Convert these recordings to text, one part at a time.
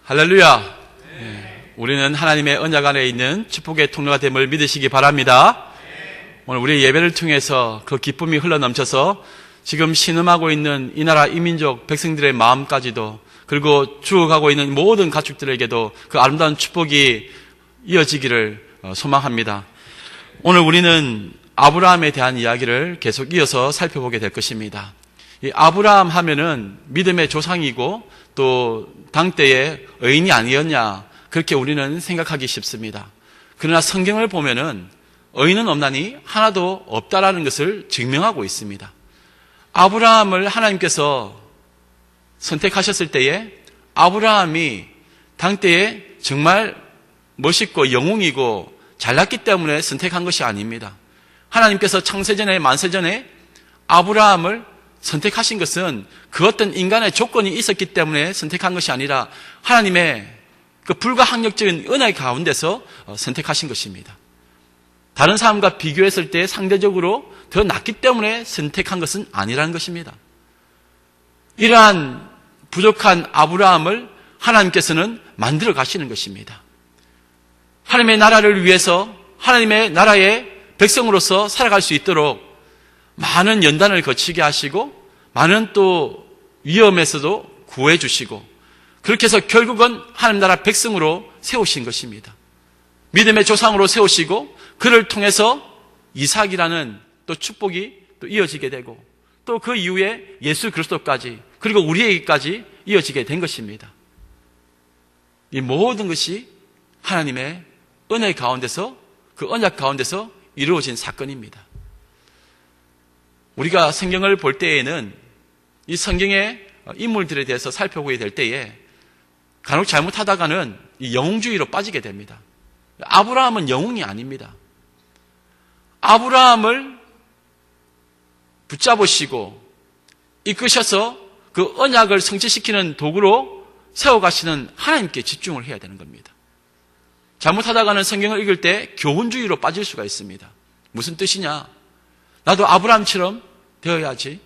할렐루야. 우리는 하나님의 언약 안에 있는 축복의 통로가 됨을 믿으시기 바랍니다. 오늘 우리의 예배를 통해서 그 기쁨이 흘러넘쳐서 지금 신음하고 있는 이 나라 이민족 백성들의 마음까지도, 그리고 죽어가고 있는 모든 가축들에게도 그 아름다운 축복이 이어지기를 소망합니다. 오늘 우리는 아브라함에 대한 이야기를 계속 이어서 살펴보게 될 것입니다. 이 아브라함 하면은 믿음의 조상이고 또 당대의 의인이 아니었냐, 그렇게 우리는 생각하기 쉽습니다. 그러나 성경을 보면은 의인은 없나니 하나도 없다라는 것을 증명하고 있습니다. 아브라함을 하나님께서 선택하셨을 때에 아브라함이 당대에 정말 멋있고 영웅이고 잘났기 때문에 선택한 것이 아닙니다. 하나님께서 창세전에 만세전에 아브라함을 선택하신 것은 그 어떤 인간의 조건이 있었기 때문에 선택한 것이 아니라 하나님의 그 불가항력적인 은혜 가운데서 선택하신 것입니다. 다른 사람과 비교했을 때 상대적으로 더 낫기 때문에 선택한 것은 아니라는 것입니다. 이러한 부족한 아브라함을 하나님께서는 만들어 가시는 것입니다. 하나님의 나라를 위해서 하나님의 나라의 백성으로서 살아갈 수 있도록 많은 연단을 거치게 하시고 많은 또 위험에서도 구해 주시고, 그렇게 해서 결국은 하나님 나라 백성으로 세우신 것입니다. 믿음의 조상으로 세우시고 그를 통해서 이삭이라는 또 축복이 또 이어지게 되고 또 그 이후에 예수 그리스도까지, 그리고 우리에게까지 이어지게 된 것입니다. 이 모든 것이 하나님의 은혜 가운데서, 그 언약 가운데서 이루어진 사건입니다. 우리가 성경을 볼 때에는 이 성경의 인물들에 대해서 살펴보게 될 때에 간혹 잘못하다가는 이 영웅주의로 빠지게 됩니다. 아브라함은 영웅이 아닙니다. 아브라함을 붙잡으시고 이끄셔서 그 언약을 성취시키는 도구로 세워가시는 하나님께 집중을 해야 되는 겁니다. 잘못하다가는 성경을 읽을 때 교훈주의로 빠질 수가 있습니다. 무슨 뜻이냐? 나도 아브라함처럼 되어야지.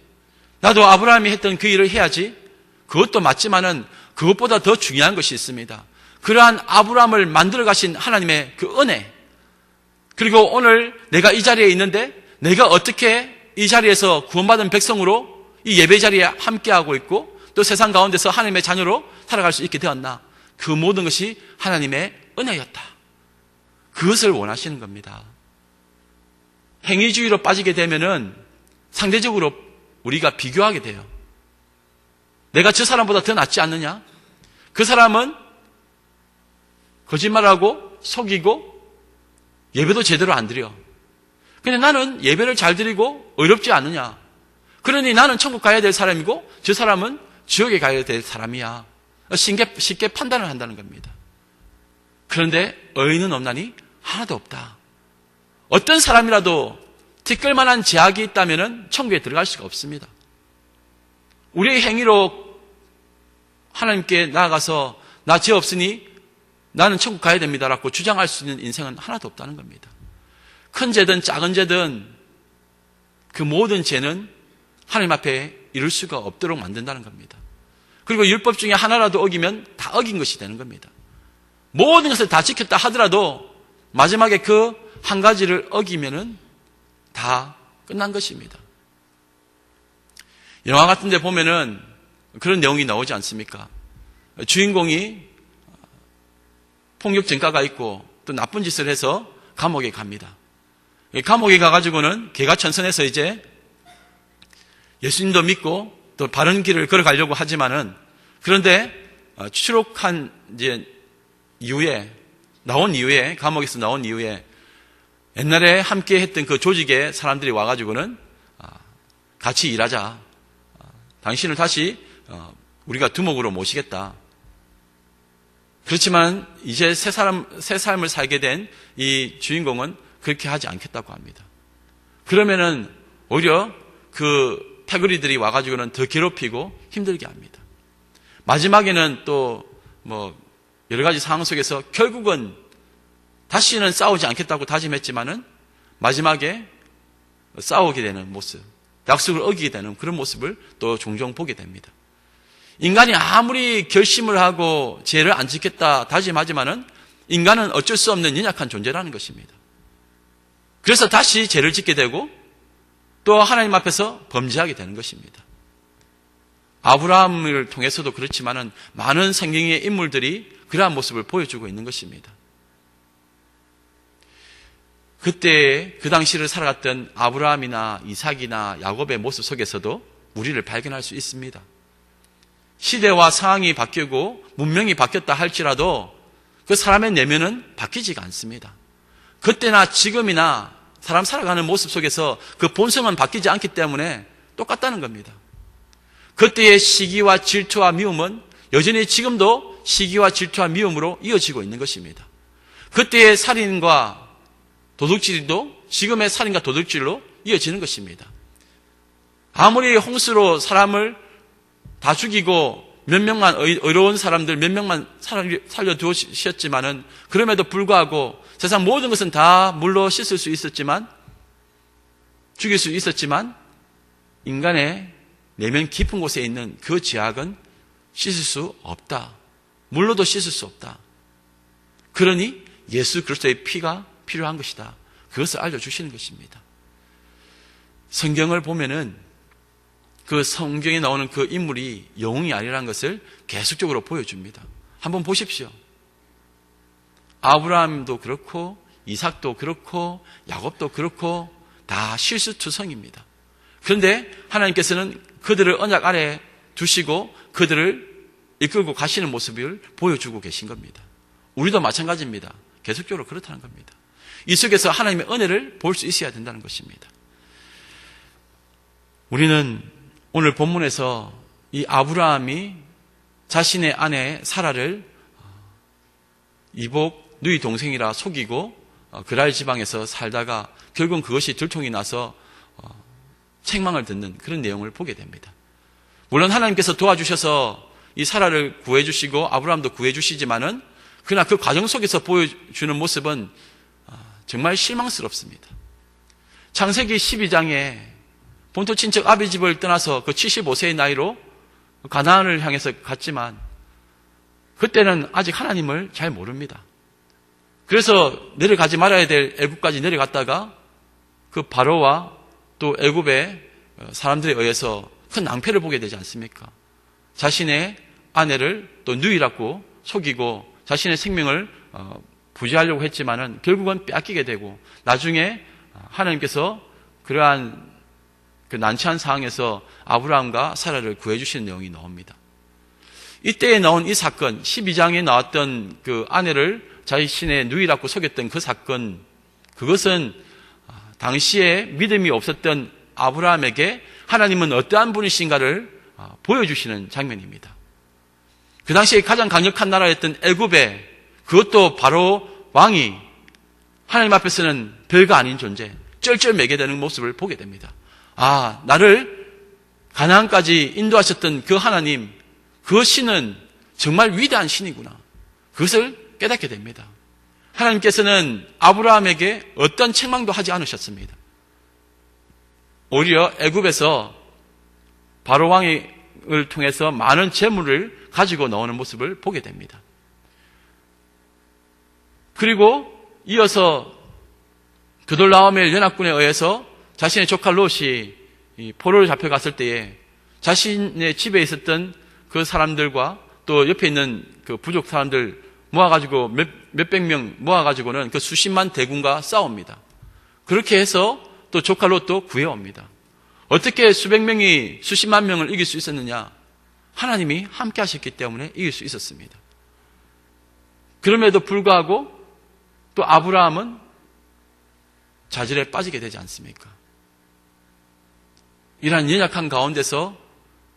나도 아브라함이 했던 그 일을 해야지. 그것도 맞지만은 그것보다 더 중요한 것이 있습니다. 그러한 아브라함을 만들어 가신 하나님의 그 은혜, 그리고 오늘 내가 이 자리에 있는데 내가 어떻게 이 자리에서 구원받은 백성으로 이 예배 자리에 함께하고 있고 또 세상 가운데서 하나님의 자녀로 살아갈 수 있게 되었나, 그 모든 것이 하나님의 은혜였다. 그것을 원하시는 겁니다. 행위주의로 빠지게 되면은 상대적으로 우리가 비교하게 돼요. 내가 저 사람보다 더 낫지 않느냐? 그 사람은 거짓말하고 속이고 예배도 제대로 안 드려. 근데 나는 예배를 잘 드리고 의롭지 않느냐? 그러니 나는 천국 가야 될 사람이고 저 사람은 지옥에 가야 될 사람이야. 쉽게 판단을 한다는 겁니다. 그런데 의인은 없나니 하나도 없다. 어떤 사람이라도 티끌만한 제약이 있다면 천국에 들어갈 수가 없습니다. 우리의 행위로 하나님께 나아가서 나 죄 없으니 나는 천국 가야 됩니다라고 주장할 수 있는 인생은 하나도 없다는 겁니다. 큰 죄든 작은 죄든 그 모든 죄는 하나님 앞에 이룰 수가 없도록 만든다는 겁니다. 그리고 율법 중에 하나라도 어기면 다 어긴 것이 되는 겁니다. 모든 것을 다 지켰다 하더라도 마지막에 그 한 가지를 어기면은 다 끝난 것입니다. 영화 같은 데 보면은 그런 내용이 나오지 않습니까? 주인공이 폭력 전과가 있고 또 나쁜 짓을 해서 감옥에 갑니다. 감옥에 가가지고는 개가천선해서 이제 예수님도 믿고 또 바른 길을 걸어가려고 하지만은, 그런데 추록한 이제 이후에, 감옥에서 나온 이후에 옛날에 함께 했던 그 조직의 사람들이 와가지고는 같이 일하자. 당신을 다시 우리가 두목으로 모시겠다. 그렇지만 이제 새 삶을 살게 된 이 주인공은 그렇게 하지 않겠다고 합니다. 그러면은 오히려 그 패거리들이 와가지고는 더 괴롭히고 힘들게 합니다. 마지막에는 또 여러 가지 상황 속에서 결국은 다시는 싸우지 않겠다고 다짐했지만은 마지막에 싸우게 되는 모습, 약속을 어기게 되는 그런 모습을 또 종종 보게 됩니다. 인간이 아무리 결심을 하고 죄를 안 짓겠다 다짐하지만은 인간은 어쩔 수 없는 연약한 존재라는 것입니다. 그래서 다시 죄를 짓게 되고 또 하나님 앞에서 범죄하게 되는 것입니다. 아브라함을 통해서도 그렇지만은 많은 성경의 인물들이 그러한 모습을 보여주고 있는 것입니다. 그때 그 당시를 살아갔던 아브라함이나 이삭이나 야곱의 모습 속에서도 우리를 발견할 수 있습니다. 시대와 상황이 바뀌고 문명이 바뀌었다 할지라도 그 사람의 내면은 바뀌지가 않습니다. 그때나 지금이나 사람 살아가는 모습 속에서 그 본성은 바뀌지 않기 때문에 똑같다는 겁니다. 그때의 시기와 질투와 미움은 여전히 지금도 시기와 질투와 미움으로 이어지고 있는 것입니다. 그때의 살인과 도둑질도 지금의 살인과 도둑질로 이어지는 것입니다. 아무리 홍수로 사람을 다 죽이고 몇 명만 의로운 사람들 몇 명만 살려두셨지만은 그럼에도 불구하고 세상 모든 것은 다 물로 씻을 수 있었지만 죽일 수 있었지만 인간의 내면 깊은 곳에 있는 그 죄악은 씻을 수 없다. 물로도 씻을 수 없다. 그러니 예수 그리스도의 피가 필요한 것이다. 그것을 알려주시는 것입니다. 성경을 보면은 그 성경에 나오는 그 인물이 영웅이 아니라는 것을 계속적으로 보여줍니다. 한번 보십시오. 아브라함도 그렇고 이삭도 그렇고 야곱도 그렇고 다 실수투성입니다. 그런데 하나님께서는 그들을 언약 아래 두시고 그들을 이끌고 가시는 모습을 보여주고 계신 겁니다. 우리도 마찬가지입니다. 계속적으로 그렇다는 겁니다. 이 속에서 하나님의 은혜를 볼 수 있어야 된다는 것입니다. 우리는 오늘 본문에서 이 아브라함이 자신의 아내 사라를 이복 누이 동생이라 속이고 그랄 지방에서 살다가 결국 그것이 들통이 나서 책망을 듣는 그런 내용을 보게 됩니다. 물론 하나님께서 도와주셔서 이 사라를 구해주시고 아브라함도 구해주시지만은 그러나 그 과정 속에서 보여주는 모습은 정말 실망스럽습니다. 창세기 12장에 본토 친척 아비 집을 떠나서 그 75세의 나이로 가나안을 향해서 갔지만 그때는 아직 하나님을 잘 모릅니다. 그래서 내려가지 말아야 될 애굽까지 내려갔다가 그 바로와 또 애굽의 사람들에 의해서 큰 낭패를 보게 되지 않습니까? 자신의 아내를 또 누이라고 속이고 자신의 생명을 부지하려고 했지만은 결국은 빼앗기게 되고 나중에 하나님께서 그러한 그 난처한 상황에서 아브라함과 사라를 구해주시는 내용이 나옵니다. 이때에 나온 이 사건, 12장에 나왔던 그 아내를 자신의 누이라고 속였던 그 사건, 그것은 당시에 믿음이 없었던 아브라함에게 하나님은 어떠한 분이신가를 보여주시는 장면입니다. 그 당시에 가장 강력한 나라였던 애굽에 그것도 바로 왕이 하나님 앞에서는 별거 아닌 존재, 쩔쩔매게 되는 모습을 보게 됩니다. 아, 나를 가나안까지 인도하셨던 그 하나님, 그 신은 정말 위대한 신이구나. 그것을 깨닫게 됩니다. 하나님께서는 아브라함에게 어떤 책망도 하지 않으셨습니다. 오히려 애굽에서 바로 왕을 통해서 많은 재물을 가지고 나오는 모습을 보게 됩니다. 그리고 이어서 그돌라오멜 연합군에 의해서 자신의 조카 롯이 포로를 잡혀갔을 때에 자신의 집에 있었던 그 사람들과 또 옆에 있는 그 부족 사람들 모아가지고 몇백 명 모아가지고는 그 수십만 대군과 싸웁니다. 그렇게 해서 또 조카 롯도 구해옵니다. 어떻게 수백 명이 수십만 명을 이길 수 있었느냐? 하나님이 함께 하셨기 때문에 이길 수 있었습니다. 그럼에도 불구하고 또 아브라함은 좌절에 빠지게 되지 않습니까? 이러한 연약한 가운데서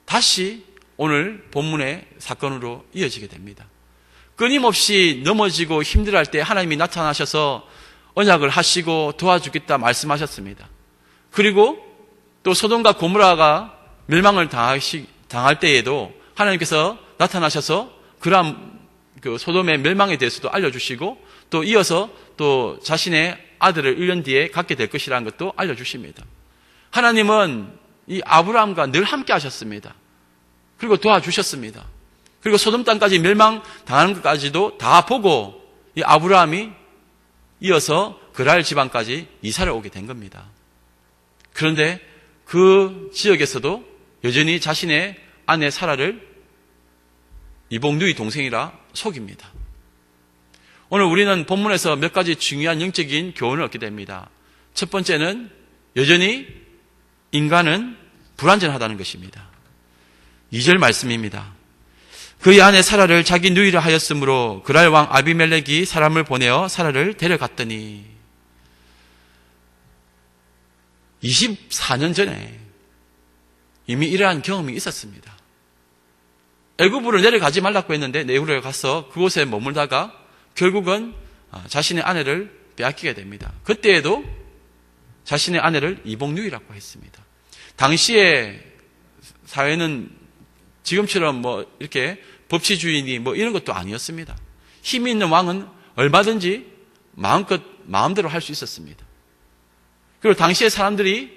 다시 오늘 본문의 사건으로 이어지게 됩니다. 끊임없이 넘어지고 힘들어할 때 하나님이 나타나셔서 언약을 하시고 도와주겠다 말씀하셨습니다. 그리고 또 소돔과 고모라가 멸망을 당할 때에도 하나님께서 나타나셔서 그러한 그 소돔의 멸망에 대해서도 알려주시고 또 이어서 또 자신의 아들을 1년 뒤에 갖게 될 것이라는 것도 알려주십니다. 하나님은 이 아브라함과 늘 함께 하셨습니다. 그리고 도와주셨습니다. 그리고 소돔 땅까지 멸망당하는 것까지도 다 보고 이 아브라함이 이어서 그랄 지방까지 이사를 오게 된 겁니다. 그런데 그 지역에서도 여전히 자신의 아내 사라를 이복 누이 동생이라 속입니다. 오늘 우리는 본문에서 몇 가지 중요한 영적인 교훈을 얻게 됩니다. 첫 번째는 여전히 인간은 불완전하다는 것입니다. 2절 말씀입니다. 그의 아내 사라를 자기 누이라 하였으므로 그랄 왕 아비멜렉이 사람을 보내어 사라를 데려갔더니 24년 전에 이미 이러한 경험이 있었습니다. 애굽으로 내려가지 말라고 했는데 내후에 가서 그곳에 머물다가 결국은 자신의 아내를 빼앗기게 됩니다. 그때에도 자신의 아내를 이복누이라고 했습니다. 당시의 사회는 지금처럼 이렇게 법치주의니 이런 것도 아니었습니다. 힘이 있는 왕은 얼마든지 마음껏 마음대로 할 수 있었습니다. 그리고 당시의 사람들이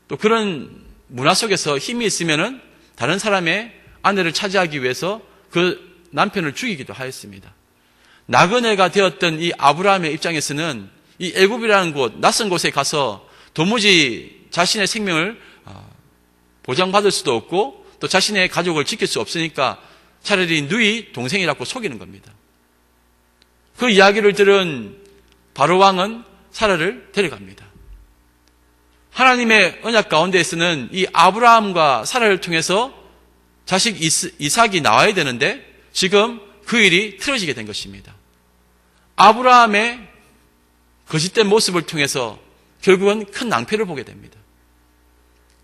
또 그런 문화 속에서 힘이 있으면은 다른 사람의 아내를 차지하기 위해서 그 남편을 죽이기도 하였습니다. 나그네가 되었던 이 아브라함의 입장에서는 이 애굽이라는 곳, 낯선 곳에 가서 도무지 자신의 생명을 보장받을 수도 없고 또 자신의 가족을 지킬 수 없으니까 차라리 누이 동생이라고 속이는 겁니다. 그 이야기를 들은 바로 왕은 사라를 데려갑니다. 하나님의 언약 가운데에서는 이 아브라함과 사라를 통해서 자식 이삭이 나와야 되는데 지금 그 일이 틀어지게 된 것입니다. 아브라함의 거짓된 모습을 통해서 결국은 큰 낭패를 보게 됩니다.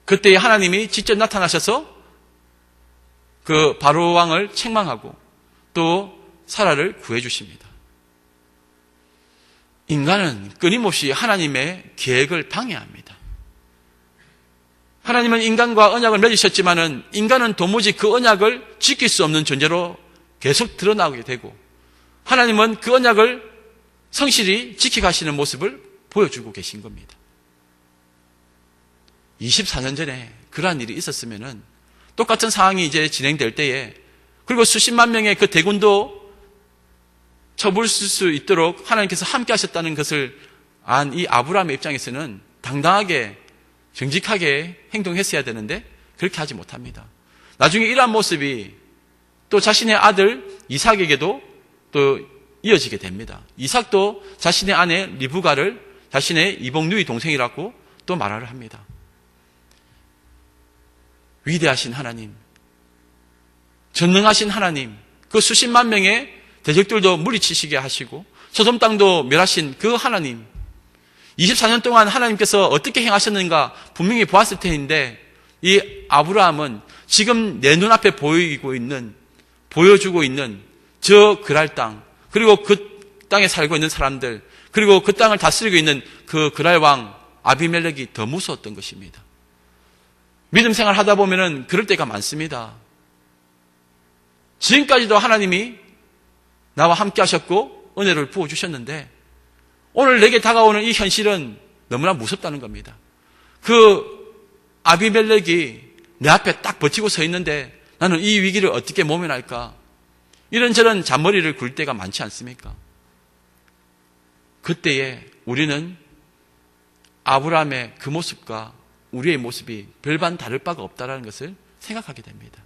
그때 하나님이 직접 나타나셔서 그 바로 왕을 책망하고 또 사라를 구해 주십니다. 인간은 끊임없이 하나님의 계획을 방해합니다. 하나님은 인간과 언약을 맺으셨지만은 인간은 도무지 그 언약을 지킬 수 없는 존재로 계속 드러나게 되고 하나님은 그 언약을 성실히 지켜가시는 모습을 보여주고 계신 겁니다. 24년 전에 그러한 일이 있었으면은 똑같은 상황이 이제 진행될 때에 그리고 수십만 명의 그 대군도 쳐부을 수 있도록 하나님께서 함께 하셨다는 것을 안 이 아브라함의 입장에서는 당당하게 정직하게 행동했어야 되는데 그렇게 하지 못합니다. 나중에 이러한 모습이 또 자신의 아들 이삭에게도 또 이어지게 됩니다. 이삭도 자신의 아내 리브가를 자신의 이복 누이 동생이라고 또 말을 합니다. 위대하신 하나님, 전능하신 하나님, 그 수십만 명의 대적들도 물리치시게 하시고 소돔 땅도 멸하신 그 하나님, 24년 동안 하나님께서 어떻게 행하셨는가 분명히 보았을 텐데 이 아브라함은 지금 내 눈앞에 보여주고 있는 저 그랄 땅, 그리고 그 땅에 살고 있는 사람들, 그리고 그 땅을 다스리고 있는 그 그랄 왕 아비멜렉이 더 무서웠던 것입니다. 믿음 생활 하다 보면은 그럴 때가 많습니다. 지금까지도 하나님이 나와 함께 하셨고 은혜를 부어주셨는데 오늘 내게 다가오는 이 현실은 너무나 무섭다는 겁니다. 그 아비멜렉이 내 앞에 딱 버티고 서 있는데 나는 이 위기를 어떻게 모면할까? 이런저런 잔머리를 굴 때가 많지 않습니까? 그때에 우리는 아브라함의 그 모습과 우리의 모습이 별반 다를 바가 없다는 것을 생각하게 됩니다.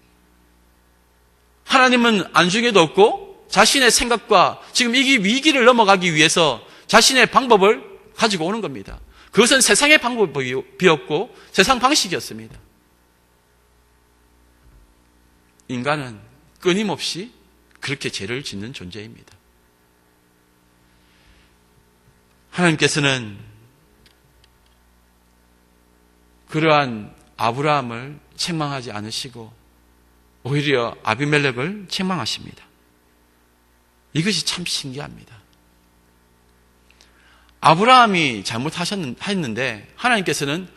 하나님은 안중에도 없고 자신의 생각과 지금 이 위기를 넘어가기 위해서 자신의 방법을 가지고 오는 겁니다. 그것은 세상의 방법이었고 세상 방식이었습니다. 인간은 끊임없이 그렇게 죄를 짓는 존재입니다. 하나님께서는 그러한 아브라함을 책망하지 않으시고 오히려 아비멜렉을 책망하십니다. 이것이 참 신기합니다. 아브라함이 잘못했는데 하나님께서는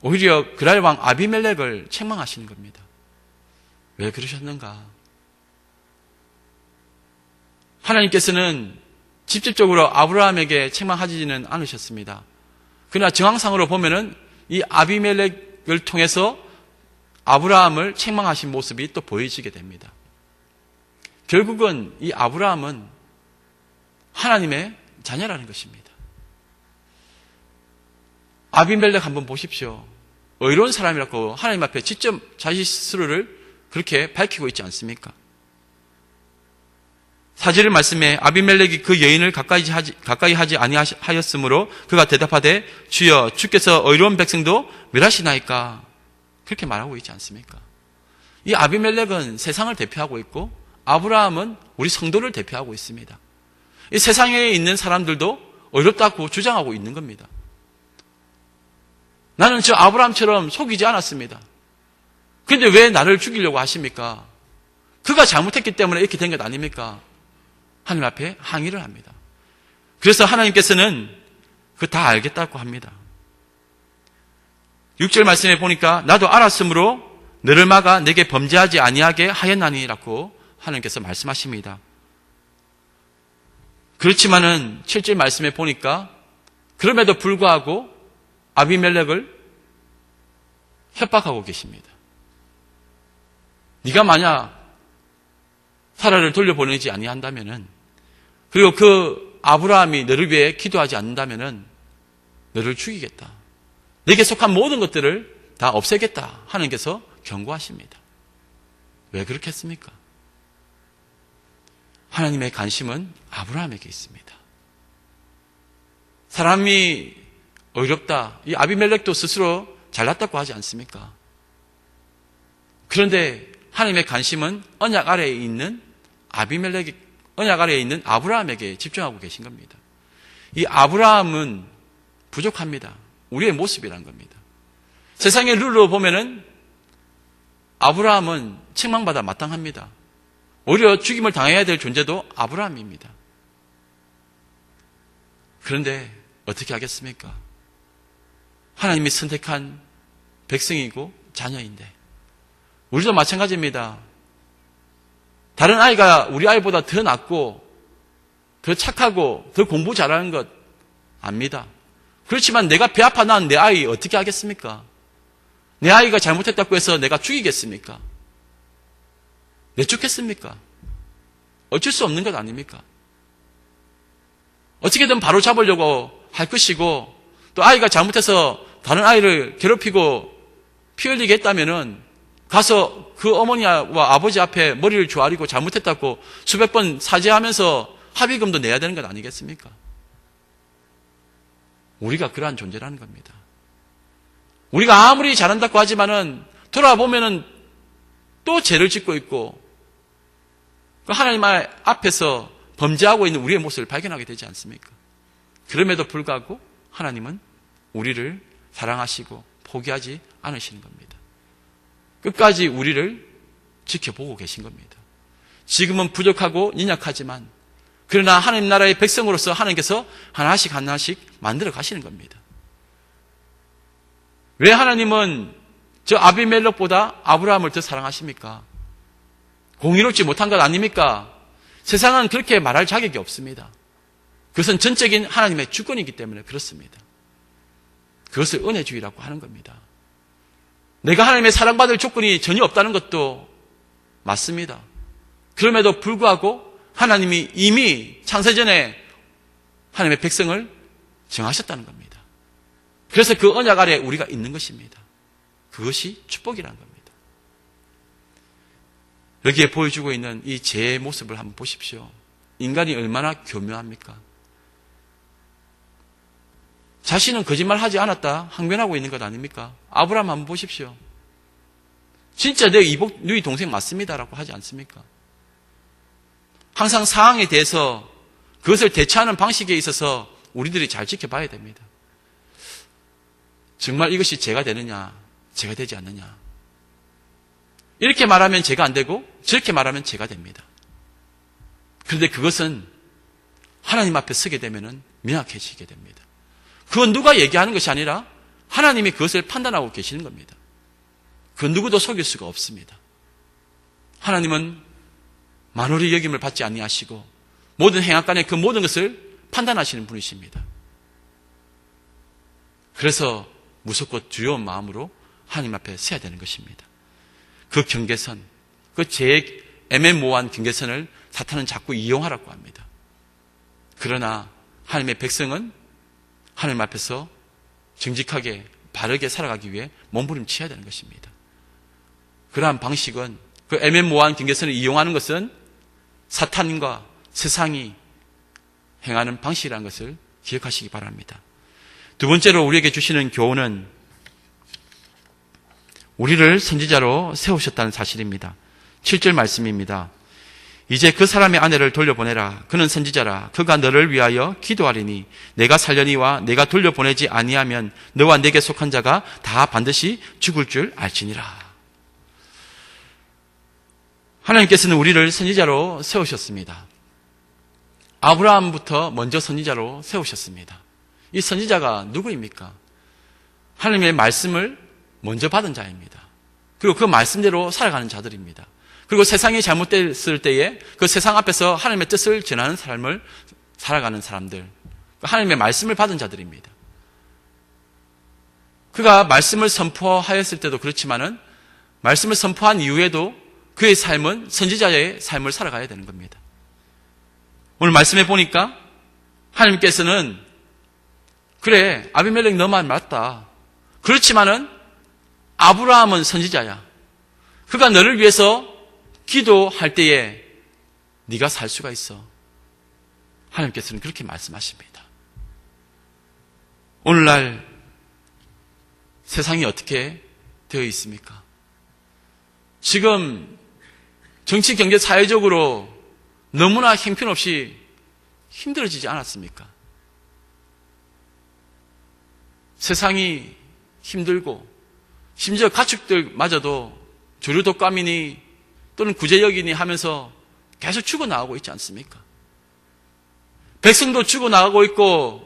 오히려 그랄 왕 아비멜렉을 책망하시는 겁니다. 왜 그러셨는가? 하나님께서는 직접적으로 아브라함에게 책망하지는 않으셨습니다. 그러나 정황상으로 보면은 이 아비멜렉을 통해서 아브라함을 책망하신 모습이 또 보여지게 됩니다. 결국은 이 아브라함은 하나님의 자녀라는 것입니다. 아비멜렉 한번 보십시오. 의로운 사람이라고 하나님 앞에 직접 자신 스스로를 그렇게 밝히고 있지 않습니까? 사절의 말씀에 아비멜렉이 그 여인을 가까이 하지 아니하였으므로 그가 대답하되 주여 주께서 의로운 백성도 멸하시나이까 그렇게 말하고 있지 않습니까? 이 아비멜렉은 세상을 대표하고 있고 아브라함은 우리 성도를 대표하고 있습니다. 이 세상에 있는 사람들도 의롭다고 주장하고 있는 겁니다. 나는 저 아브라함처럼 속이지 않았습니다. 그런데 왜 나를 죽이려고 하십니까? 그가 잘못했기 때문에 이렇게 된 것 아닙니까? 하나님 앞에 항의를 합니다. 그래서 하나님께서는 그거 다 알겠다고 합니다. 6절 말씀에 보니까 나도 알았으므로 너를 막아 내게 범죄하지 아니하게 하였나니라고 하나님께서 말씀하십니다. 그렇지만은 7절 말씀에 보니까 그럼에도 불구하고 아비멜렉을 협박하고 계십니다. 네가 만약 사라를 돌려보내지 아니한다면은 그리고 그 아브라함이 너를 위해 기도하지 않는다면은 너를 죽이겠다. 내게 속한 모든 것들을 다 없애겠다. 하나님께서 경고하십니다. 왜 그렇게 했습니까? 하나님의 관심은 아브라함에게 있습니다. 사람이 어렵다. 이 아비멜렉도 스스로 잘났다고 하지 않습니까? 그런데 하나님의 관심은 언약 아래에 있는 언약 아래에 있는 아브라함에게 집중하고 계신 겁니다. 이 아브라함은 부족합니다. 우리의 모습이란 겁니다. 세상의 룰로 보면은 아브라함은 책망받아 마땅합니다. 오히려 죽임을 당해야 될 존재도 아브라함입니다. 그런데 어떻게 하겠습니까? 하나님이 선택한 백성이고 자녀인데 우리도 마찬가지입니다. 다른 아이가 우리 아이보다 더 낫고 더 착하고 더 공부 잘하는 것 압니다. 그렇지만 내가 배 아파 낳은 내 아이 어떻게 하겠습니까? 내 아이가 잘못했다고 해서 내가 죽이겠습니까? 내쫓겠습니까? 어쩔 수 없는 것 아닙니까? 어떻게든 바로 잡으려고 할 것이고 또 아이가 잘못해서 다른 아이를 괴롭히고 피 흘리게 했다면은 가서 그 어머니와 아버지 앞에 머리를 조아리고 잘못했다고 수백 번 사죄하면서 합의금도 내야 되는 것 아니겠습니까? 우리가 그러한 존재라는 겁니다. 우리가 아무리 잘한다고 하지만은 돌아보면은 또 죄를 짓고 있고 하나님 앞에서 범죄하고 있는 우리의 모습을 발견하게 되지 않습니까? 그럼에도 불구하고 하나님은 우리를 사랑하시고 포기하지 않으시는 겁니다. 끝까지 우리를 지켜보고 계신 겁니다. 지금은 부족하고 연약하지만 그러나 하나님 나라의 백성으로서 하나님께서 하나씩 만들어 가시는 겁니다. 왜 하나님은 저 아비멜렉보다 아브라함을 더 사랑하십니까? 공의롭지 못한 것 아닙니까? 세상은 그렇게 말할 자격이 없습니다. 그것은 전적인 하나님의 주권이기 때문에 그렇습니다. 그것을 은혜주의라고 하는 겁니다. 내가 하나님의 사랑받을 조건이 전혀 없다는 것도 맞습니다. 그럼에도 불구하고 하나님이 이미 창세전에 하나님의 백성을 정하셨다는 겁니다. 그래서 그 언약 아래에 우리가 있는 것입니다. 그것이 축복이라는 겁니다. 여기에 보여주고 있는 이 죄의 모습을 한번 보십시오. 인간이 얼마나 교묘합니까? 자신은 거짓말하지 않았다 항변하고 있는 것 아닙니까? 아브라함 한번 보십시오. 진짜 내 누이 동생 맞습니다라고 하지 않습니까? 항상 상황에 대해서 그것을 대처하는 방식에 있어서 우리들이 잘 지켜봐야 됩니다. 정말 이것이 죄가 되느냐, 죄가 되지 않느냐. 이렇게 말하면 죄가 안 되고 저렇게 말하면 죄가 됩니다. 그런데 그것은 하나님 앞에 서게 되면 명확해지게 됩니다. 그건 누가 얘기하는 것이 아니라 하나님이 그것을 판단하고 계시는 겁니다. 그 누구도 속일 수가 없습니다. 하나님은 만홀히 여김을 받지 아니하시고 모든 행악간의 그 모든 것을 판단하시는 분이십니다. 그래서 무섭고 두려운 마음으로 하나님 앞에 서야 되는 것입니다. 그 경계선, 그 제일 애매모호한 경계선을 사탄은 자꾸 이용하라고 합니다. 그러나 하나님의 백성은 하나님 앞에서 정직하게 바르게 살아가기 위해 몸부림쳐야 되는 것입니다. 그러한 방식은, 그 애매모호한 경계선을 이용하는 것은 사탄과 세상이 행하는 방식이라는 것을 기억하시기 바랍니다. 두 번째로 우리에게 주시는 교훈은 우리를 선지자로 세우셨다는 사실입니다. 7절 말씀입니다. 이제 그 사람의 아내를 돌려보내라. 그는 선지자라. 그가 너를 위하여 기도하리니 내가 살려니와 내가 돌려보내지 아니하면 너와 내게 속한 자가 다 반드시 죽을 줄 알지니라. 하나님께서는 우리를 선지자로 세우셨습니다. 아브라함부터 먼저 선지자로 세우셨습니다. 이 선지자가 누구입니까? 하나님의 말씀을 먼저 받은 자입니다. 그리고 그 말씀대로 살아가는 자들입니다. 그리고 세상이 잘못됐을 때에 그 세상 앞에서 하나님의 뜻을 전하는 삶을 살아가는 사람들, 하나님의 말씀을 받은 자들입니다. 그가 말씀을 선포하였을 때도 그렇지만은 말씀을 선포한 이후에도 그의 삶은 선지자의 삶을 살아가야 되는 겁니다. 오늘 말씀해 보니까 하나님께서는 그래, 아비멜렉 너 말 맞다. 그렇지만은 아브라함은 선지자야. 그가 너를 위해서 기도할 때에 네가 살 수가 있어. 하나님께서는 그렇게 말씀하십니다. 오늘날 세상이 어떻게 되어 있습니까? 지금 정치, 경제, 사회적으로 너무나 형편없이 힘들어지지 않았습니까? 세상이 힘들고 심지어 가축들마저도 조류독감이니 또는 구제역이니 하면서 계속 죽어나가고 있지 않습니까? 백성도 죽어나가고 있고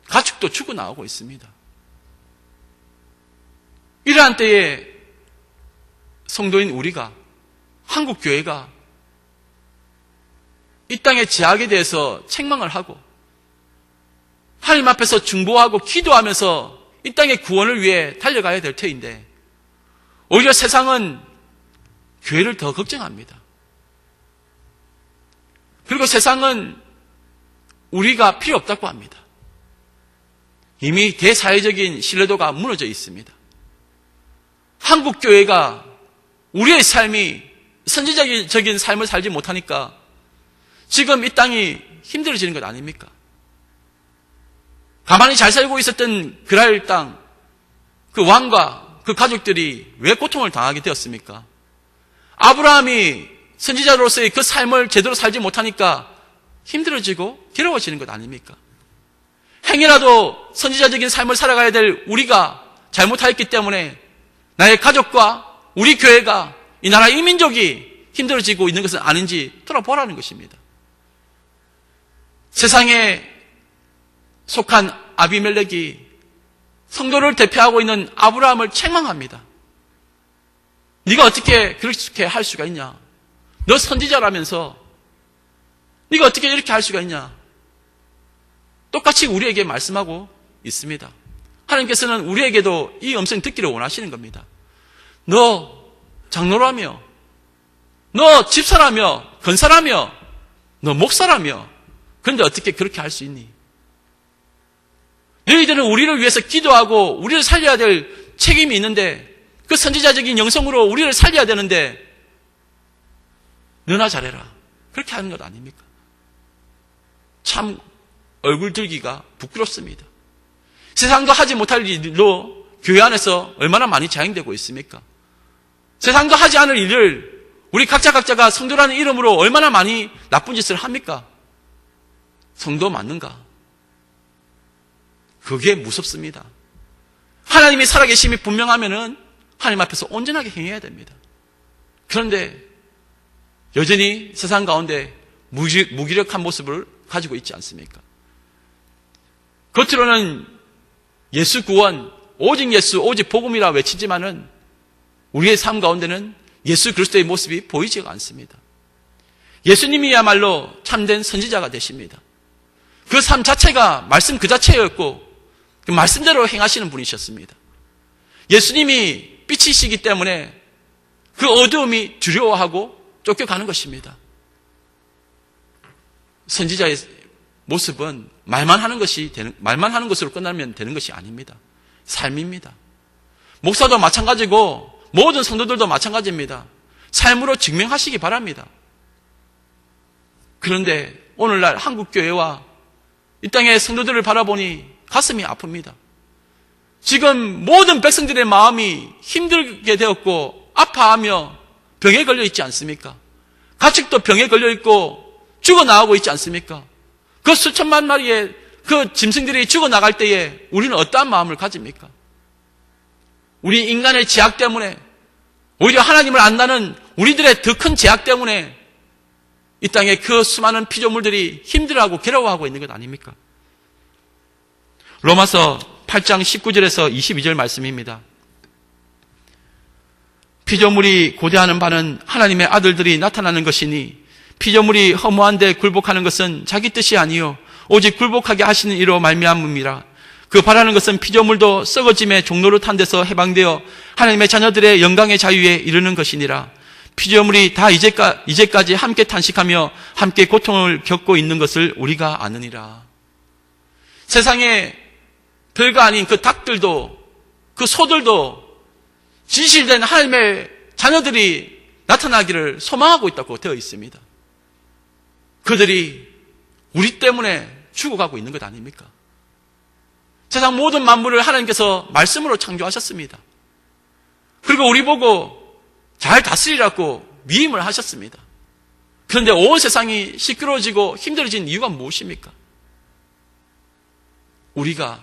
가축도 죽어나가고 있습니다. 이러한 때에 성도인 우리가, 한국교회가 이 땅의 제약에 대해서 책망을 하고 하나님 앞에서 중보하고 기도하면서 이 땅의 구원을 위해 달려가야 될 터인데 오히려 세상은 교회를 더 걱정합니다. 그리고 세상은 우리가 필요 없다고 합니다. 이미 대사회적인 신뢰도가 무너져 있습니다. 한국교회가 우리의 삶이 선지자적인 삶을 살지 못하니까 지금 이 땅이 힘들어지는 것 아닙니까? 가만히 잘 살고 있었던 그랄 땅, 그 왕과 그 가족들이 왜 고통을 당하게 되었습니까? 아브라함이 선지자로서의 그 삶을 제대로 살지 못하니까 힘들어지고 괴로워지는 것 아닙니까? 행여라도 선지자적인 삶을 살아가야 될 우리가 잘못하였기 때문에 나의 가족과 우리 교회가 이 나라 이 민족이 힘들어지고 있는 것은 아닌지 돌아보라는 것입니다. 세상에 속한 아비멜렉이 성도를 대표하고 있는 아브라함을 책망합니다. 네가 어떻게 그렇게 할 수가 있냐? 너 선지자라면서 네가 어떻게 이렇게 할 수가 있냐? 똑같이 우리에게 말씀하고 있습니다. 하나님께서는 우리에게도 이 음성 듣기를 원하시는 겁니다. 너 장로라며, 너 집사라며, 권사라며, 너 목사라며, 그런데 어떻게 그렇게 할 수 있니? 너희들은 우리를 위해서 기도하고 우리를 살려야 될 책임이 있는데 그 선지자적인 영성으로 우리를 살려야 되는데 너나 잘해라. 그렇게 하는 것 아닙니까? 참 얼굴 들기가 부끄럽습니다. 세상도 하지 못할 일로 교회 안에서 얼마나 많이 자행되고 있습니까? 세상도 하지 않을 일을 우리 각자가 성도라는 이름으로 얼마나 많이 나쁜 짓을 합니까? 성도 맞는가? 그게 무섭습니다. 하나님이 살아계심이 분명하면은 하나님 앞에서 온전하게 행해야 됩니다. 그런데 여전히 세상 가운데 무기력한 모습을 가지고 있지 않습니까? 겉으로는 예수 구원, 오직 예수, 오직 복음이라 외치지만은 우리의 삶 가운데는 예수 그리스도의 모습이 보이지가 않습니다. 예수님이야말로 참된 선지자가 되십니다. 그 삶 자체가 말씀 그 자체였고 그 말씀대로 행하시는 분이셨습니다. 예수님이 빛이시기 때문에 그 어두움이 두려워하고 쫓겨가는 것입니다. 선지자의 모습은 말만 하는 것으로 끝나면 되는 것이 아닙니다. 삶입니다. 목사도 마찬가지고 모든 성도들도 마찬가지입니다. 삶으로 증명하시기 바랍니다. 그런데 오늘날 한국교회와 이 땅의 성도들을 바라보니 가슴이 아픕니다. 지금 모든 백성들의 마음이 힘들게 되었고 아파하며 병에 걸려 있지 않습니까? 가축도 병에 걸려 있고 죽어나가고 있지 않습니까? 그 수천만 마리의 그 짐승들이 죽어나갈 때에 우리는 어떠한 마음을 가집니까? 우리 인간의 죄악 때문에, 오히려 하나님을 안다는 우리들의 더 큰 죄악 때문에 이 땅에 그 수많은 피조물들이 힘들어하고 괴로워하고 있는 것 아닙니까? 로마서 8장 19절에서 22절 말씀입니다. 피조물이 고대하는 바는 하나님의 아들들이 나타나는 것이니 피조물이 허무한데 굴복하는 것은 자기 뜻이 아니요 오직 굴복하게 하시는 이로 말미암음이라. 그 바라는 것은 피조물도 썩어짐의 종로를 탄 데서 해방되어 하나님의 자녀들의 영광의 자유에 이르는 것이니라. 피조물이 다 이제까지 함께 탄식하며 함께 고통을 겪고 있는 것을 우리가 아느니라. 세상에 별거 아닌 그 닭들도 그 소들도 진실된 하나님의 자녀들이 나타나기를 소망하고 있다고 되어 있습니다. 그들이 우리 때문에 죽어가고 있는 것 아닙니까? 세상 모든 만물을 하나님께서 말씀으로 창조하셨습니다. 그리고 우리 보고 잘 다스리라고 위임을 하셨습니다. 그런데 온 세상이 시끄러워지고 힘들어진 이유가 무엇입니까? 우리가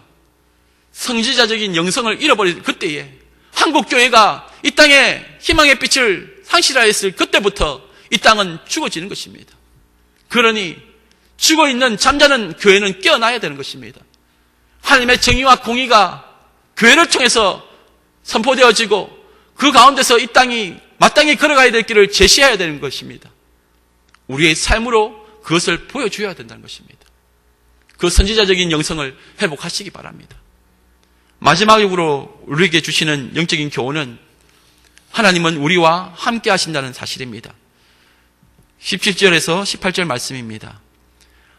성지자적인 영성을 잃어버린 그때에 한국교회가 이 땅에 희망의 빛을 상실하였을 그때부터 이 땅은 죽어지는 것입니다. 그러니 죽어있는 잠자는 교회는 깨어나야 되는 것입니다. 하나님의 정의와 공의가 교회를 통해서 선포되어지고 그 가운데서 이 땅이 마땅히 걸어가야 될 길을 제시해야 되는 것입니다. 우리의 삶으로 그것을 보여줘야 된다는 것입니다. 그 선지자적인 영성을 회복하시기 바랍니다. 마지막으로 우리에게 주시는 영적인 교훈은 하나님은 우리와 함께 하신다는 사실입니다. 17절에서 18절 말씀입니다.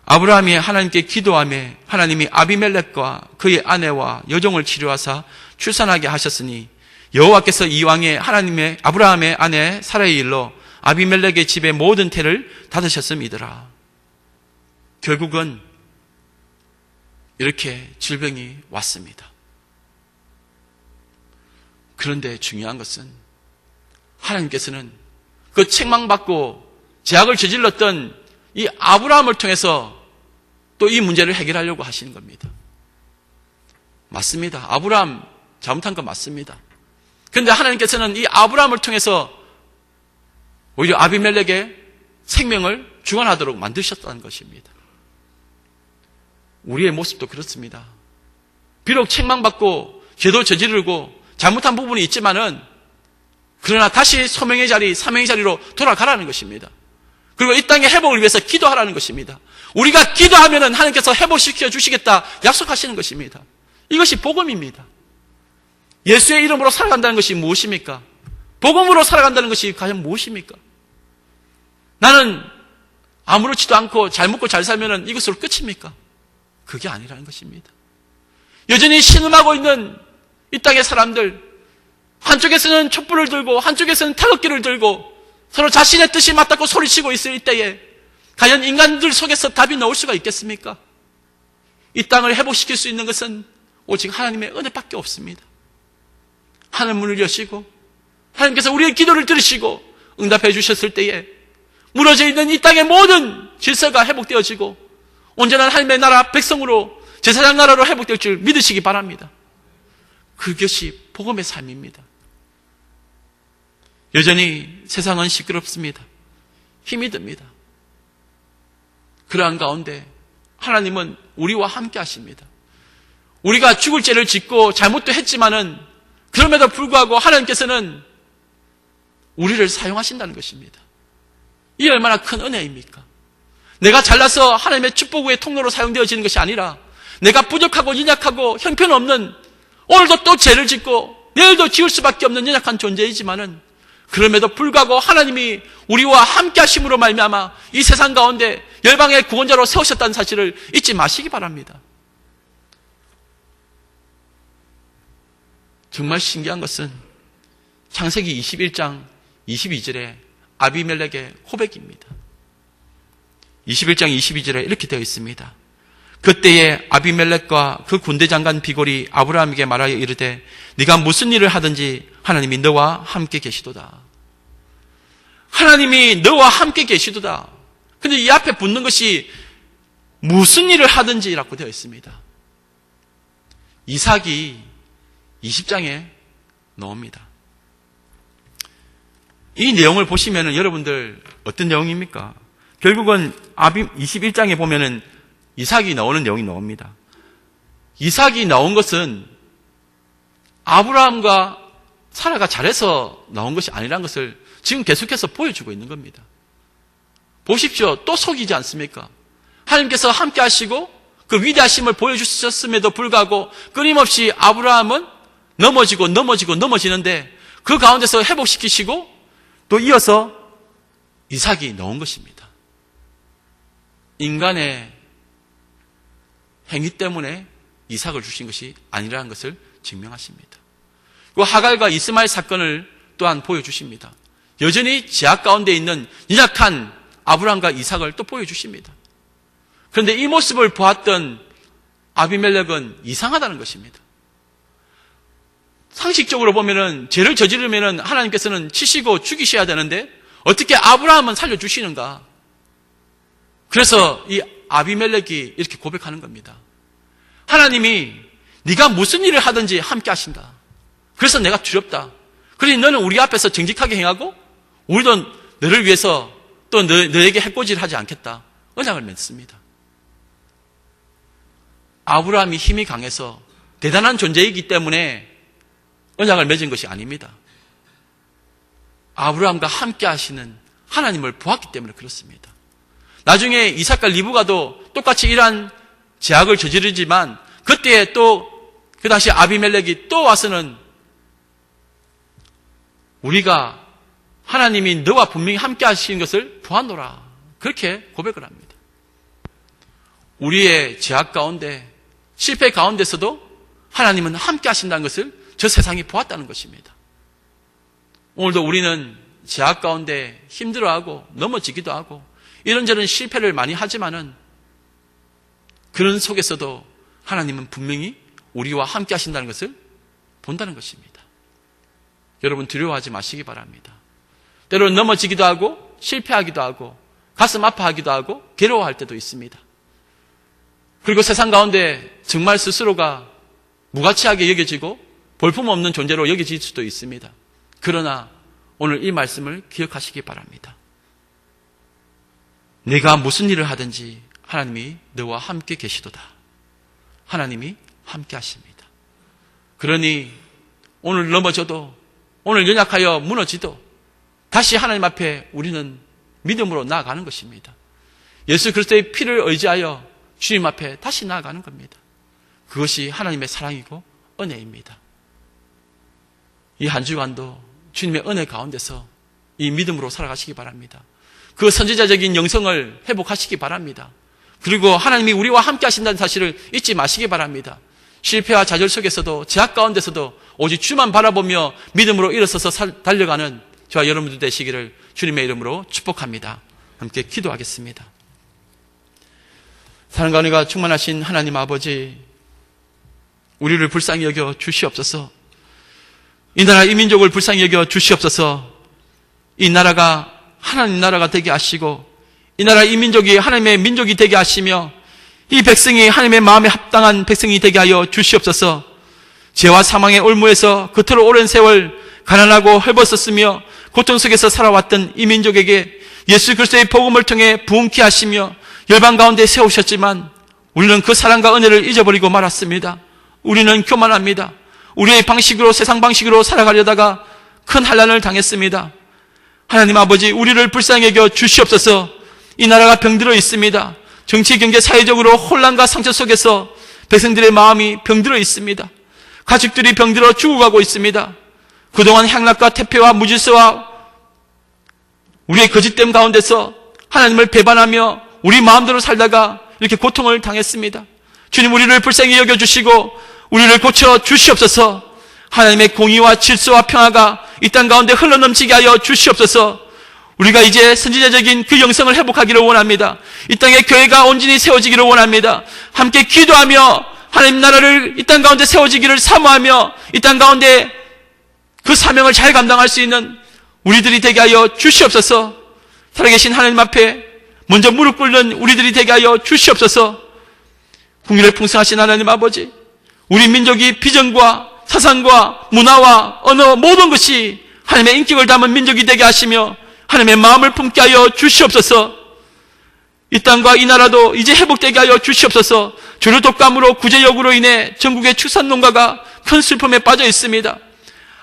아브라함이 하나님께 기도하며 하나님이 아비멜렉과 그의 아내와 여종을 치료하사 출산하게 하셨으니 여호와께서 이왕에 하나님의 아브라함의 아내 사라의 일로 아비멜렉의 집의 모든 태를 닫으셨음이더라. 결국은 이렇게 질병이 왔습니다. 그런데 중요한 것은 하나님께서는 그 책망받고 죄악을 저질렀던 이 아브라함을 통해서 또 이 문제를 해결하려고 하시는 겁니다. 맞습니다. 아브라함 잘못한 건 맞습니다. 그런데 하나님께서는 이 아브라함을 통해서 오히려 아비멜렉의 생명을 주관하도록 만드셨다는 것입니다. 우리의 모습도 그렇습니다. 비록 책망받고 죄도 저지르고 잘못한 부분이 있지만은 그러나 다시 소명의 자리, 사명의 자리로 돌아가라는 것입니다. 그리고 이 땅의 회복을 위해서 기도하라는 것입니다. 우리가 기도하면은 하나님께서 회복시켜 주시겠다 약속하시는 것입니다. 이것이 복음입니다. 예수의 이름으로 살아간다는 것이 무엇입니까? 복음으로 살아간다는 것이 과연 무엇입니까? 나는 아무렇지도 않고 잘 먹고 잘 살면은 이것으로 끝입니까? 그게 아니라는 것입니다. 여전히 신음하고 있는 이 땅의 사람들, 한쪽에서는 촛불을 들고 한쪽에서는 태극기를 들고 서로 자신의 뜻이 맞다고 소리치고 있을 이때에 과연 인간들 속에서 답이 나올 수가 있겠습니까? 이 땅을 회복시킬 수 있는 것은 오직 하나님의 은혜밖에 없습니다. 하늘 문을 여시고 하나님께서 우리의 기도를 들으시고 응답해 주셨을 때에 무너져 있는 이 땅의 모든 질서가 회복되어지고 온전한 하나님의 나라 백성으로 제사장 나라로 회복될 줄 믿으시기 바랍니다. 그것이 복음의 삶입니다. 여전히 세상은 시끄럽습니다. 힘이 듭니다. 그러한 가운데 하나님은 우리와 함께 하십니다. 우리가 죽을 죄를 짓고 잘못도 했지만은 그럼에도 불구하고 하나님께서는 우리를 사용하신다는 것입니다. 이 얼마나 큰 은혜입니까? 내가 잘나서 하나님의 축복의 통로로 사용되어지는 것이 아니라 내가 부족하고 연약하고 형편없는 오늘도 또 죄를 짓고 내일도 지을 수밖에 없는 연약한 존재이지만은 그럼에도 불구하고 하나님이 우리와 함께 하심으로 말미암아 이 세상 가운데 열방의 구원자로 세우셨다는 사실을 잊지 마시기 바랍니다. 정말 신기한 것은 창세기 21장 22절에 아비멜렉의 고백입니다. 21장 22절에 이렇게 되어 있습니다. 그때에 아비멜렉과 그 군대 장관 비골이 아브라함에게 말하여 이르되 네가 무슨 일을 하든지 하나님이 너와 함께 계시도다. 하나님이 너와 함께 계시도다. 근데 이 앞에 붙는 것이 무슨 일을 하든지라고 되어 있습니다. 이삭이 20장에 나옵니다. 이 내용을 보시면 여러분들 어떤 내용입니까? 결국은 21장에 보면은 이삭이 나오는 내용이 나옵니다. 이삭이 나온 것은 아브라함과 사라가 잘해서 나온 것이 아니라는 것을 지금 계속해서 보여주고 있는 겁니다. 보십시오. 또 속이지 않습니까? 하나님께서 함께 하시고 그 위대하심을 보여주셨음에도 불구하고 끊임없이 아브라함은 넘어지는데 그 가운데서 회복시키시고 또 이어서 이삭이 나온 것입니다. 인간의 행위 때문에 이삭을 주신 것이 아니라는 것을 증명하십니다. 그 하갈과 이스마엘 사건을 또한 보여주십니다. 여전히 제약 가운데 있는 연약한 아브라함과 이삭을 또 보여주십니다. 그런데 이 모습을 보았던 아비멜렉은 이상하다는 것입니다. 상식적으로 보면은 죄를 저지르면은 하나님께서는 치시고 죽이셔야 되는데 어떻게 아브라함은 살려주시는가? 그래서 이 아비멜렉이 이렇게 고백하는 겁니다. 하나님이 네가 무슨 일을 하든지 함께 하신다. 그래서 내가 두렵다. 그러니 너는 우리 앞에서 정직하게 행하고 우리도 너를 위해서 또 너에게 해코지를 하지 않겠다. 언약을 맺습니다. 아브라함이 힘이 강해서 대단한 존재이기 때문에 언약을 맺은 것이 아닙니다. 아브라함과 함께 하시는 하나님을 보았기 때문에 그렇습니다. 나중에 이삭과 리브가도 똑같이 이러한 제약을 저지르지만 그때 또 그 당시 아비멜렉이 또 와서는 우리가 하나님이 너와 분명히 함께 하시는 것을 보았노라. 그렇게 고백을 합니다. 우리의 제약 가운데 실패 가운데서도 하나님은 함께 하신다는 것을 저 세상이 보았다는 것입니다. 오늘도 우리는 제약 가운데 힘들어하고 넘어지기도 하고 이런저런 실패를 많이 하지만은 그런 속에서도 하나님은 분명히 우리와 함께 하신다는 것을 본다는 것입니다. 여러분 두려워하지 마시기 바랍니다. 때로는 넘어지기도 하고 실패하기도 하고 가슴 아파하기도 하고 괴로워할 때도 있습니다. 그리고 세상 가운데 정말 스스로가 무가치하게 여겨지고 볼품없는 존재로 여겨질 수도 있습니다. 그러나 오늘 이 말씀을 기억하시기 바랍니다. 네가 무슨 일을 하든지 하나님이 너와 함께 계시도다. 하나님이 함께 하십니다. 그러니 오늘 넘어져도 오늘 연약하여 무너지도 다시 하나님 앞에 우리는 믿음으로 나아가는 것입니다. 예수 그리스도의 피를 의지하여 주님 앞에 다시 나아가는 겁니다. 그것이 하나님의 사랑이고 은혜입니다. 이 한 주간도 주님의 은혜 가운데서 이 믿음으로 살아가시기 바랍니다. 그 선지자적인 영성을 회복하시기 바랍니다. 그리고 하나님이 우리와 함께 하신다는 사실을 잊지 마시기 바랍니다. 실패와 좌절 속에서도 제약 가운데서도 오직 주만 바라보며 믿음으로 일어서서 달려가는 저와 여러분들 되시기를 주님의 이름으로 축복합니다. 함께 기도하겠습니다. 사랑과 은혜가 충만하신 하나님 아버지, 우리를 불쌍히 여겨 주시옵소서. 이 나라 이 민족을 불쌍히 여겨 주시옵소서. 이 나라가 하나님 나라가 되게 하시고 이 나라 이 민족이 하나님의 민족이 되게 하시며 이 백성이 하나님의 마음에 합당한 백성이 되게 하여 주시옵소서. 죄와 사망의 올무에서 그토록 오랜 세월 가난하고 헐벗었으며 고통 속에서 살아왔던 이 민족에게 예수 그리스도의 복음을 통해 부흥케 하시며 열방 가운데 세우셨지만 우리는 그 사랑과 은혜를 잊어버리고 말았습니다. 우리는 교만합니다. 우리의 방식으로 세상 방식으로 살아가려다가 큰 환난을 당했습니다. 하나님 아버지, 우리를 불쌍히 여겨 주시옵소서. 이 나라가 병들어 있습니다. 정치, 경제, 사회적으로 혼란과 상처 속에서 백성들의 마음이 병들어 있습니다. 가족들이 병들어 죽어가고 있습니다. 그동안 향락과 태폐와 무질서와 우리의 거짓됨 가운데서 하나님을 배반하며 우리 마음대로 살다가 이렇게 고통을 당했습니다. 주님, 우리를 불쌍히 여겨주시고 우리를 고쳐 주시옵소서. 하나님의 공의와 질서와 평화가 이 땅 가운데 흘러넘치게 하여 주시옵소서. 우리가 이제 선지자적인 그 영성을 회복하기를 원합니다. 이 땅에 교회가 온전히 세워지기를 원합니다. 함께 기도하며 하나님 나라를 이 땅 가운데 세워지기를 사모하며 이 땅 가운데 그 사명을 잘 감당할 수 있는 우리들이 되게 하여 주시옵소서. 살아계신 하나님 앞에 먼저 무릎 꿇는 우리들이 되게 하여 주시옵소서. 국민을 풍성하신 하나님 아버지, 우리 민족이 비전과 사상과 문화와 언어 모든 것이 하나님의 인격을 담은 민족이 되게 하시며 하나님의 마음을 품게 하여 주시옵소서. 이 땅과 이 나라도 이제 회복되게 하여 주시옵소서. 주류 독감으로 구제역으로 인해 전국의 축산 농가가 큰 슬픔에 빠져 있습니다.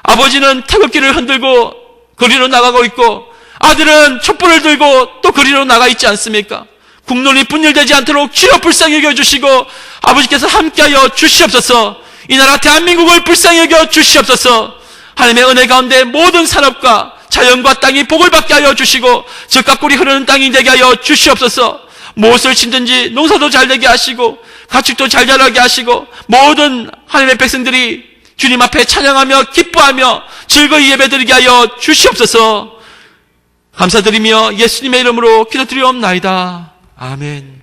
아버지는 태극기를 흔들고 거리로 나가고 있고 아들은 촛불을 들고 또 거리로 나가 있지 않습니까? 국론이 분열되지 않도록 주여 불쌍히 여겨주시고 아버지께서 함께하여 주시옵소서. 이 나라 대한민국을 불쌍히 여겨 주시옵소서. 하나님의 은혜 가운데 모든 산업과 자연과 땅이 복을 받게 하여 주시고 젖과 꿀이 흐르는 땅이 되게 하여 주시옵소서. 무엇을 심든지 농사도 잘 되게 하시고 가축도 잘 자라게 하시고 모든 하나님의 백성들이 주님 앞에 찬양하며 기뻐하며 즐거이 예배드리게 하여 주시옵소서. 감사드리며 예수님의 이름으로 기도드리옵나이다. 아멘.